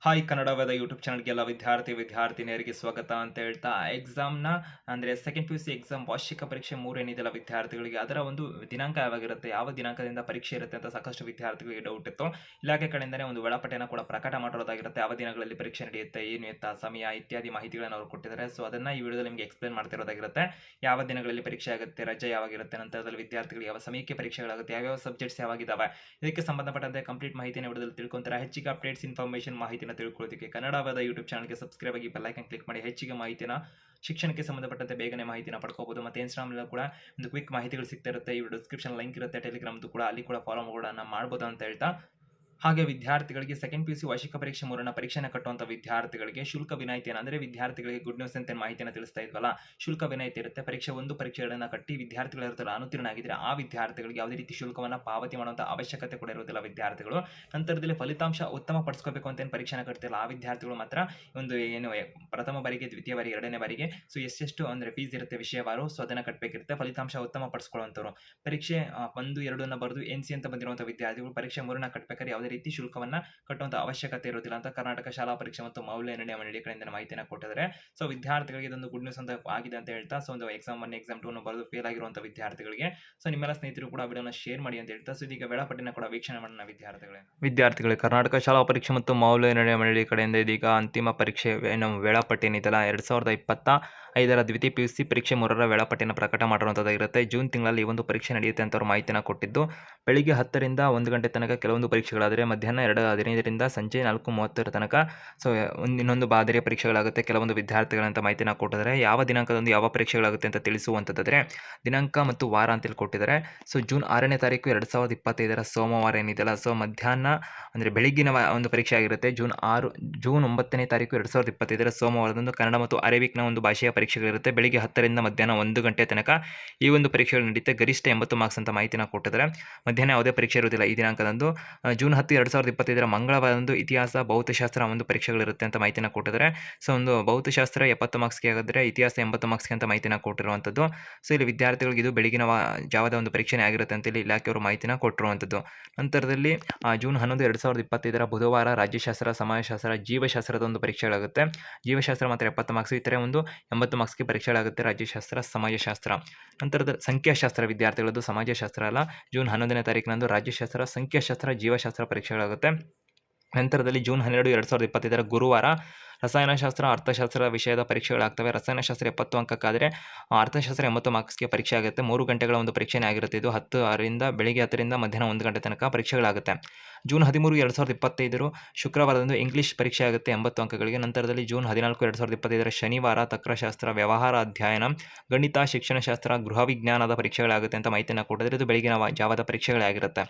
Hi ಕನ್ನಡವಾದ YouTube ಚಾನಲ್ಗೆಲ್ಲ ವಿದ್ಯಾರ್ಥಿನಿಯರಿಗೆ ಸ್ವಾಗತ ಅಂತ ಹೇಳ್ತಾ ಎಕ್ಸಾಮ್ನ ಅಂದರೆ second P U C exam ವಾರ್ಷಿಕ ಪರೀಕ್ಷೆ 3 ಏನಿದೆಯಲ್ಲ ವಿದ್ಯಾರ್ಥಿಗಳಿಗೆ ಅದರ ಒಂದು ದಿನಾಂಕ ಯಾವಾಗಿರುತ್ತೆ, ಯಾವ ದಿನಾಂಕದಿಂದ ಪರೀಕ್ಷೆ ಇರುತ್ತೆ ಅಂತ ಸಾಕಷ್ಟು ವಿದ್ಯಾರ್ಥಿಗಳಿಗೆ ಡೌಟ್ ಇತ್ತು. ಇಲಾಖೆ ಕಡೆಯಿಂದನೇ ಒಂದು ವೇಳಾಪಟ್ಟಿಯನ್ನು ಕೂಡ ಪ್ರಕಟ ಮಾಡಿರೋದಾಗಿರುತ್ತೆ. ಯಾವ ದಿನಗಳಲ್ಲಿ ಪರೀಕ್ಷೆ ನಡೆಯುತ್ತೆ, ಏನು ಎತ್ತ ಸಮಯ ಇತ್ಯಾದಿ ಮಾಹಿತಿಗಳನ್ನು ಅವರು ಕೊಟ್ಟಿದ್ದಾರೆ. ಸೊ ಅದನ್ನು ಈ ವಿಡಿಯೋದಲ್ಲಿ ನಿಮಗೆ ಎಕ್ಸ್ಪ್ಲೇನ್ ಮಾಡ್ತಿರೋದಾಗಿರುತ್ತೆ. ಯಾವ ದಿನಗಳಲ್ಲಿ ಪರೀಕ್ಷೆ ಆಗುತ್ತೆ, ರಜೆ ಯಾವಾಗಿರುತ್ತೆ, ನಂತರದಲ್ಲಿ ವಿದ್ಯಾರ್ಥಿಗಳಿಗೆ ಯಾವ ಸಮಯಕ್ಕೆ ಪರೀಕ್ಷೆಗಳಾಗುತ್ತೆ, ಯಾವ್ಯಾವ ಸಬ್ಜೆಕ್ಟ್ಸ್ ಯಾವಾಗಿದ್ದಾವೆ, ಇದಕ್ಕೆ ಸಂಬಂಧಪಟ್ಟಂತೆ ಕಂಪ್ಲೀಟ್ ಮಾಹಿತಿನ ವಿಡಿಯೋದಲ್ಲಿ ತಿಳ್ಕೊಂತಾರೆ. ಹೆಚ್ಚಿಗೆ ಅಪ್ಡೇಟ್ಸ್ ಇನ್ಫಾರ್ಮೇಷನ್ ಮಾಹಿತಿನ ತಿಳ್ಕೊಳ್ಳೋದಕ್ಕೆ ಕನ್ನಡವಾದ ಯೂಟ್ಯೂಬ್ ಚಾನಲ್ಗೆ ಸಬ್ಸ್ಕ್ರೈಬ್ ಆಗಿ ಬೆಲ್ ಐಕಾನ್ ಕ್ಲಿಕ್ ಮಾಡಿ ಹೆಚ್ಚಿಗೆ ಮಾಹಿತಿನ ಶಿಕ್ಷಣಕ್ಕೆ ಸಂಬಂಧಪಟ್ಟಂತೆ ಬೇಗನೆ ಮಾಹಿತಿನ ಪಡ್ಕೋಬಹುದು. ಮತ್ತೆ ಇನ್ಸ್ಟಾಗ್ರಾಮ್ ಕೂಡ ಒಂದು ಕ್ವಿಕ್ ಮಾಹಿತಿಗಳು ಸಿಗ್ತಾ ಇರುತ್ತೆ. ಈ ಡಿಸ್ಕ್ರಿಪ್ಷನ್ ಲಿಂಕ್ ಇರುತ್ತೆ ಟೆಲಿಗ್ರಾಮ್ದು ಕೂಡ, ಅಲ್ಲಿ ಕೂಡ ಫಾಲೋ ಕೂಡ ಮಾಡ್ಬೋದು ಅಂತ ಹೇಳ್ತಾ, ಹಾಗೆ ವಿದ್ಯಾರ್ಥಿಗಳಿಗೆ ಸೆಕೆಂಡ್ ಪಿ ಯು ಸಿ ವಾರ್ಷಿಕ ಪರೀಕ್ಷೆ 3ನ ಪರೀಕ್ಷೆನ ಕಟ್ಟುವಂಥ ವಿದ್ಯಾರ್ಥಿಗಳಿಗೆ ಶುಲ್ಕ ವಿನಾಯಿತಿಯನ್ನು, ಅಂದರೆ ವಿದ್ಯಾರ್ಥಿಗಳಿಗೆ ಗುಡ್ ನ್ಯೂಸ್ ಅಂತ ಮಾಹಿತಿಯನ್ನು ತಿಳಿಸ್ತಾ ಇದ್ವಲ್ಲ, ಶುಲ್ಕ ವಿನಾಯಿತಿ ಇರುತ್ತೆ. ಪರೀಕ್ಷೆ 1 ಪರೀಕ್ಷೆಗಳನ್ನು ಕಟ್ಟಿ ವಿದ್ಯಾರ್ಥಿಗಳ ಅನುತ್ತೀರ್ಣ ಆಗಿದ್ರೆ ಆ ವಿದ್ಯಾರ್ಥಿಗಳಿಗೆ ಯಾವುದೇ ರೀತಿ ಶುಲ್ಕವನ್ನು ಪಾವತಿ ಮಾಡುವಂಥ ಅವಶ್ಯಕತೆ ಕೂಡ ಇರುವುದಿಲ್ಲ. ವಿದ್ಯಾರ್ಥಿಗಳು ನಂತರದಲ್ಲಿ ಫಲಿತಾಂಶ ಉತ್ತಮ ಪಡಿಸ್ಕೋಬೇಕು ಅಂತ ಏನು ಪರೀಕ್ಷೆನ ಕಟ್ತಿಲ್ಲ ಆ ವಿದ್ಯಾರ್ಥಿಗಳು ಮಾತ್ರ ಒಂದು ಏನು ಪ್ರಥಮ ಬಾರಿಗೆ, ದ್ವಿತೀಯ ಬಾರಿಗೆ, ಎರಡನೇ ಬಾರಿಗೆ ಸೊ ಎಷ್ಟು ಅಂದರೆ ಫೀಸ್ ಇರುತ್ತೆ ವಿಷಯವಾರು, ಸೊ ಅದನ್ನು ಕಟ್ಟಬೇಕಿರುತ್ತೆ. ಫಲಿತಾಂಶ ಉತ್ತಮ ಪಡಿಸ್ಕೊಳ್ಳುವಂಥವ್ರು ಪರೀಕ್ಷೆ 1, 2 ಬರೆದು NC ಅಂತ ಬಂದಿರುವಂಥ ವಿದ್ಯಾರ್ಥಿಗಳು ಪರೀಕ್ಷೆ 3ನ ಕಟ್ಟಬೇಕಾದ್ರೆ ಯಾವುದೇ ರೀತಿ ಶುಲ್ಕವನ್ನ ಕಟ್ಟುವಂತ ಅವಶ್ಯಕತೆ ಇರುವುದಿಲ್ಲ ಅಂತ ಕರ್ನಾಟಕ ಶಾಲಾ ಪರೀಕ್ಷೆ ಮತ್ತು ಮೌಲ್ಯನಿರ್ಣಯ ಮಂಡಳಿ ಕಡೆಯಿಂದ ಮಾಹಿತಿಯನ್ನು ಕೊಟ್ಟಿದ್ದಾರೆ. ಸೊ ವಿದ್ಯಾರ್ಥಿಗಳಿಗೆ ಇದೊಂದು ಗುಡ್ ನ್ಯೂಸ್ ಅಂತ ಆಗಿದೆ ಅಂತ ಹೇಳ್ತಾ, ಸೊ ಒಂದು ಎಕ್ಸಾಮ್ 1 ಎಕ್ಸಾಮ್ 2 ಬರೆದು ಫೇಲ್ ಆಗಿರುವಂತಹ ವಿದ್ಯಾರ್ಥಿಗಳಿಗೆ ಸೊ ನಿಮ್ಮೆಲ್ಲ ಸ್ನೇಹಿತರು ಕೂಡ ವಿಡಿಯೋನ ಶೇರ್ ಮಾಡಿ ಅಂತ ಹೇಳ್ತಾ, ಸೊ ಇದೀಗ ವೇಳಾಪಟ್ಟಿನ ಕೂಡ ವೀಕ್ಷಣೆ ಮಾಡೋಣ. ವಿದ್ಯಾರ್ಥಿಗಳೇ ಕರ್ನಾಟಕ ಶಾಲಾ ಪರೀಕ್ಷೆ ಮತ್ತು ಮೌಲ್ಯನಿರ್ಣಯ ಮಂಡಳಿ ಕಡೆಯಿಂದ ಇದೀಗ ಅಂತಿಮ ಪರೀಕ್ಷೆ ವೇಳಾಪಟ್ಟಿ ಏನಿದೆಯಲ್ಲ 2025ರ ದ್ವಿತೀಯ ಪಿ ಯು ಸಿ ಪರೀಕ್ಷೆ 3ರ ವೇಳಾಪಟ್ಟಿಯನ್ನು ಪ್ರಕಟ ಮಾಡಿರುವಂಥದ್ದಾಗಿರುತ್ತೆ. ಜೂನ್ ತಿಂಗಳಲ್ಲಿ ಈ ಒಂದು ಪರೀಕ್ಷೆ ನಡೆಯುತ್ತೆ ಅಂತ ಅವರು ಮಾಹಿತಿಯನ್ನು ಕೊಟ್ಟಿದ್ದು, ಬೆಳಿಗ್ಗೆ 10ರಿಂದ 1 ಗಂಟೆ ತನಕ ಕೆಲವೊಂದು ಪರೀಕ್ಷೆಗಳಾದರೆ ಮಧ್ಯಾಹ್ನ 2:15ರಿಂದ ಸಂಜೆ 4:30 ತನಕ ಸೊ ಇನ್ನೊಂದು ಮಾದರಿಯ ಪರೀಕ್ಷೆಗಳಾಗುತ್ತೆ. ಕೆಲವೊಂದು ವಿದ್ಯಾರ್ಥಿಗಳಂತ ಮಾಹಿತಿನ ಕೊಟ್ಟಿದ್ದಾರೆ. ಯಾವ ದಿನಾಂಕದಂದು ಯಾವ ಪರೀಕ್ಷೆಗಳಾಗುತ್ತೆ ಅಂತ ತಿಳಿಸುವಂಥದ್ದಾದರೆ ದಿನಾಂಕ ಮತ್ತು ವಾರ ಅಂತೇಳಿ ಕೊಟ್ಟಿದ್ದಾರೆ. ಸೊ ಜೂನ್ 6ನೇ ತಾರೀಕು 2025ರ ಸೋಮವಾರ ಏನಿದೆಯಲ್ಲ, ಸೊ ಮಧ್ಯಾಹ್ನ ಅಂದರೆ ಬೆಳಿಗ್ಗಿನ ಒಂದು ಪರೀಕ್ಷೆ ಆಗಿರುತ್ತೆ. ಜೂನ್ 9ನೇ ತಾರೀಕು 2025ರ ಸೋಮವಾರದಂದು ಕನ್ನಡ ಮತ್ತು ಅರೇಬಿಕ್ನ ಒಂದು ಭಾಷೆಯ ಪರೀಕ್ಷೆಗಳಿರುತ್ತೆ. ಬೆಳಿಗ್ಗೆ 10ರಿಂದ ಮಧ್ಯಾಹ್ನ 1 ಗಂಟೆ ತನಕ ಈ ಒಂದು ಪರೀಕ್ಷೆಗಳು ನಡೆಯುತ್ತೆ. ಗರಿಷ್ಠ 80 ಮಾರ್ಕ್ಸ್ ಅಂತ ಮಾಹಿತಿನ ಕೊಟ್ಟಿದ್ದಾರೆ. ಮಧ್ಯಾಹ್ನ ಯಾವುದೇ ಪರೀಕ್ಷೆ ಇರುವುದಿಲ್ಲ ಈ ದಿನಾಂಕದಂದು. ಜೂನ್ 10, 2025ರ ಮಂಗಳವಾರದಂದು ಇತಿಹಾಸ, ಭೌತಶಾಸ್ತ್ರ ಒಂದು ಪರೀಕ್ಷೆಗಳಿರುತ್ತೆ ಅಂತ ಮಾಹಿತಿನ ಕೊಟ್ಟಿದ್ದಾರೆ. ಸೊ ಒಂದು ಭೌತಶಾಸ್ತ್ರ 70 ಮಾರ್ಕ್ಸ್ಗೆ ಆಗಿದ್ರೆ ಇತಿಹಾಸ 80 ಮಾರ್ಕ್ಸ್ಗೆ ಅಂತ ಮಾಹಿತಿನ ಕೊಟ್ಟಿರುವಂಥದ್ದು. ಸೊ ಇಲ್ಲಿ ವಿದ್ಯಾರ್ಥಿಗಳಿಗೆ ಇದು ಬೆಳಗಿನ ಜಾವದ ಒಂದು ಪರೀಕ್ಷೆನೇ ಆಗಿರುತ್ತೆ ಅಂತೇಳಿ ಇಲಾಖೆಯವರು ಮಾಹಿತಿನ ಕೊಟ್ಟಿರುವಂಥದ್ದು. ನಂತರದಲ್ಲಿ ಜೂನ್ 11, 2025ರ ಬುಧವಾರ ರಾಜ್ಯಶಾಸ್ತ್ರ, ಸಮಾಜಶಾಸ್ತ್ರ, ಜೀವಶಾಸ್ತ್ರದ ಒಂದು ಪರೀಕ್ಷೆಗಳಾಗುತ್ತೆ. ಜೀವಶಾಸ್ತ್ರ ಮಾತ್ರ 70 ಮಾರ್ಕ್ಸ್, ಇತರೆ ಒಂದು 80 ಮಾರ್ಕ್ಸ್ಗೆ ಪರೀಕ್ಷೆಗಳಾಗುತ್ತೆ ರಾಜ್ಯಶಾಸ್ತ್ರ, ಸಮಾಜಶಾಸ್ತ್ರ. ನಂತರದ ಸಂಖ್ಯಾಶಾಸ್ತ್ರ ವಿದ್ಯಾರ್ಥಿಗಳದ್ದು ಸಮಾಜಶಾಸ್ತ್ರ ಅಲ್ಲ. ಜೂನ್ 11ನೇ ತಾರೀಕಿನಂದು ರಾಜ್ಯಶಾಸ್ತ್ರ, ಸಂಖ್ಯಾಶಾಸ್ತ್ರ, ಜೀವಶಾಸ್ತ್ರ ಪರೀಕ್ಷೆಗಳಾಗುತ್ತೆ. ನಂತರದಲ್ಲಿ ಜೂನ್ 12, 2025ರ ಗುರುವಾರ ರಸಾಯನಶಾಸ್ತ್ರ, ಅರ್ಥಶಾಸ್ತ್ರ ವಿಷಯದ ಪರೀಕ್ಷೆಗಳಾಗ್ತವೆ. ರಸಾಯನಶಾಸ್ತ್ರ 70 ಅಂಕಕ್ಕಾದರೆ ಅರ್ಥಶಾಸ್ತ್ರ 80 ಮಾರ್ಕ್ಸ್ಗೆ ಪರೀಕ್ಷೆ ಆಗುತ್ತೆ. 3 ಗಂಟೆಗಳ ಒಂದು ಪರೀಕ್ಷೆನೇ ಆಗಿರುತ್ತೆ. ಇದು ಬೆಳಿಗ್ಗೆ 10ರಿಂದ ಮಧ್ಯಾಹ್ನ 1 ಗಂಟೆ ತನಕ ಪರೀಕ್ಷೆಗಳಾಗುತ್ತೆ. ಜೂನ್ 13, 2025 ಶುಕ್ರವಾರದಂದು ಇಂಗ್ಲಿಷ್ ಪರೀಕ್ಷೆ ಆಗುತ್ತೆ 80 ಅಂಕಗಳಿಗೆ. ನಂತರದಲ್ಲಿ ಜೂನ್ 14, 2025ರ ಶನಿವಾರ ತರ್ಕಶಾಸ್ತ್ರ, ವ್ಯವಹಾರ ಅಧ್ಯಯನ, ಗಣಿತ, ಶಿಕ್ಷಣಶಾಸ್ತ್ರ, ಗೃಹವಿಜ್ಞಾನದ ಪರೀಕ್ಷೆಗಳಾಗುತ್ತೆ ಅಂತ ಮಾಹಿತಿಯನ್ನು ಕೊಟ್ಟಿದ್ದಾರೆ. ಇದು ಬೆಳಗಿನ ಜಾವದ ಪರೀಕ್ಷೆಗಳೇ ಆಗಿರುತ್ತೆ.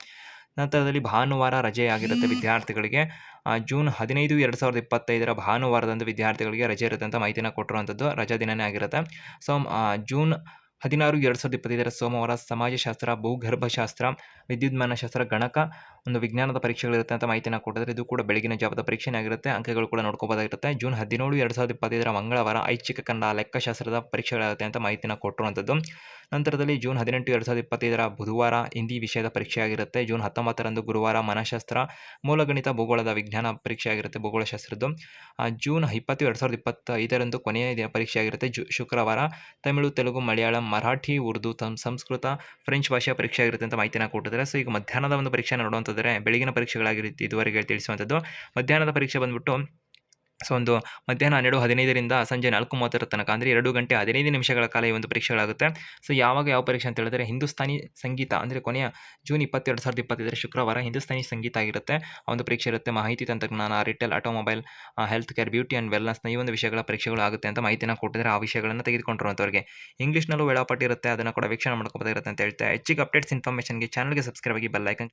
ನಂತರದಲ್ಲಿ ಭಾನುವಾರ ರಜೆ ಆಗಿರುತ್ತೆ ವಿದ್ಯಾರ್ಥಿಗಳಿಗೆ. ಜೂನ್ 15, 2025ರ ಭಾನುವಾರದಂದು ವಿದ್ಯಾರ್ಥಿಗಳಿಗೆ ರಜೆ ಇರುತ್ತೆ ಅಂತ ಮಾಹಿತಿನ ಕೊಟ್ಟಿರುವಂಥದ್ದು. ರಜಾ ದಿನವೇ ಆಗಿರುತ್ತೆ. ಸೊ ಜೂನ್ 16, 2025ರ ಸೋಮವಾರ ಸಮಾಜಶಾಸ್ತ್ರ, ಭೂಗರ್ಭಶಾಸ್ತ್ರ, ವಿದ್ಯುನ್ಮಾನಶಾಸ್ತ್ರ, ಗಣಕ ಒಂದು ವಿಜ್ಞಾನದ ಪರೀಕ್ಷೆಗಳಿರುತ್ತೆ ಅಂತ ಮಾಹಿತಿನ ಕೊಟ್ಟಿದ್ದಾರೆ. ಇದು ಕೂಡ ಬೆಳಗಿನ ಜಾವದ ಪರೀಕ್ಷೆನೇ ಆಗಿರುತ್ತೆ. ಅಂಕಗಳು ಕೂಡ ನೋಡ್ಕೋಬೋದಾಗಿರುತ್ತೆ. ಜೂನ್ 17, 2025ರ ಮಂಗಳವಾರ ಐಚ್ಛಿಕ ಕನ್ನಡ, ಲೆಕ್ಕಶಾಸ್ತ್ರದ ಪರೀಕ್ಷೆಗಳಾಗುತ್ತೆ ಅಂತ ಮಾಹಿತಿನ ಕೊಟ್ಟಿರುವಂಥದ್ದು. ನಂತರದಲ್ಲಿ ಜೂನ್ 18, 2025ರ ಬುಧವಾರ ಹಿಂದಿ ವಿಷಯದ ಪರೀಕ್ಷೆ ಆಗಿರುತ್ತೆ. ಜೂನ್ 19ರಂದು ಗುರುವಾರ ಮನಃಶಾಸ್ತ್ರ, ಮೂಲಗಣಿತ, ಭೂಗೋಳದ ವಿಜ್ಞಾನ ಪರೀಕ್ಷೆ ಆಗಿರುತ್ತೆ, ಭೂಗೋಳಶಾಸ್ತ್ರದ್ದು. ಜೂನ್ 20, 2025ರಂದು ಕೊನೆಯ ಪರೀಕ್ಷೆ ಆಗಿರುತ್ತೆ. ಶುಕ್ರವಾರ ತಮಿಳು, ತೆಲುಗು, ಮಲಯಾಳಂ, ಮರಾಠಿ, ಉರ್ದು, ಸಂಸ್ಕೃತ, ಫ್ರೆಂಚ್ ಭಾಷೆಯ ಪರೀಕ್ಷೆ ಆಗಿರುತ್ತೆ ಅಂತ ಮಾಹಿತಿನ ಕೊಟ್ಟಿದ್ದಾರೆ. ಸೊ ಈಗ ಮಧ್ಯಾಹ್ನದ ಒಂದು ಪರೀಕ್ಷೆ ನೋಡುವಂಥದ್ದರೆ ಬೆಳಗಿನ ಪರೀಕ್ಷೆಗಳಾಗಿರುತ್ತೆ ಇದುವರೆಗೆ ತಿಳಿಸುವಂಥದ್ದು. ಮಧ್ಯಾಹ್ನದ ಪರೀಕ್ಷೆ ಬಂದುಬಿಟ್ಟು ಸೊ ಒಂದು ಮಧ್ಯಾಹ್ನ 12:15ರಿಂದ ಸಂಜೆ 4:30 ತನಕ, ಅಂದರೆ 2 ಗಂಟೆ 15 ನಿಮಿಷಗಳ ಕಾಲ ಈ ಒಂದು ಪರೀಕ್ಷೆಗಳಾಗುತ್ತೆ. ಸೊ ಯಾವ ಪರೀಕ್ಷೆ ಅಂತ ಹೇಳಿದ್ರೆ ಹಿಂದೂಸ್ತಾನಿ ಸಂಗೀತ, ಅಂದರೆ ಕೊನೆಯ ಜೂನ್ 20, 2025 ಶುಕ್ರವಾರ ಹಿಂದೂಸ್ತಾನಿ ಸಂಗೀತ ಆಗಿರುತ್ತೆ. ಆ ಒಂದು ಪರೀಕ್ಷೆ ಇರುತ್ತೆ. ಮಾಹಿತಿ ತಂತ್ರಜ್ಞಾನ, retail, automobile, health care, beauty and ವೆಲ್ನೆಸ್ನ ಈ ಒಂದು ವಿಷಯಗಳ ಪರೀಕ್ಷೆಗಳು ಆಗುತ್ತೆ ಅಂತ ಮಾಹಿತಿನ ಕೊಟ್ಟಿದ್ದಾರೆ. ಆ ವಿಷಯಗಳನ್ನು ತೆಗೆದುಕೊಂಡಿರುವಂಥವ್ರಿಗೆ ಇಂಗ್ಲೀಷ್ನಲ್ಲೂ ವೇಳಾಪಟ್ಟಿ ಇರುತ್ತೆ, ಅದನ್ನು ಕೂಡ ವೀಕ್ಷಣೆ ಮಾಡ್ಕೋಬೋದಾಗಿರುತ್ತೆ ಅಂತ ಹೇಳ್ತಾ, ಹೆಚ್ಚಿಗೆ ಅಪ್ಡೇಟ್ಸ್ ಇನ್ಫಾರ್ಮೇಷನ್ಗೆ ಚಾನಲ್ಗೆ ಸಬ್ಸ್ಕ್ರೈಬ್ ಆಗಿ ಬೆಲ್ ಐಕಾನ್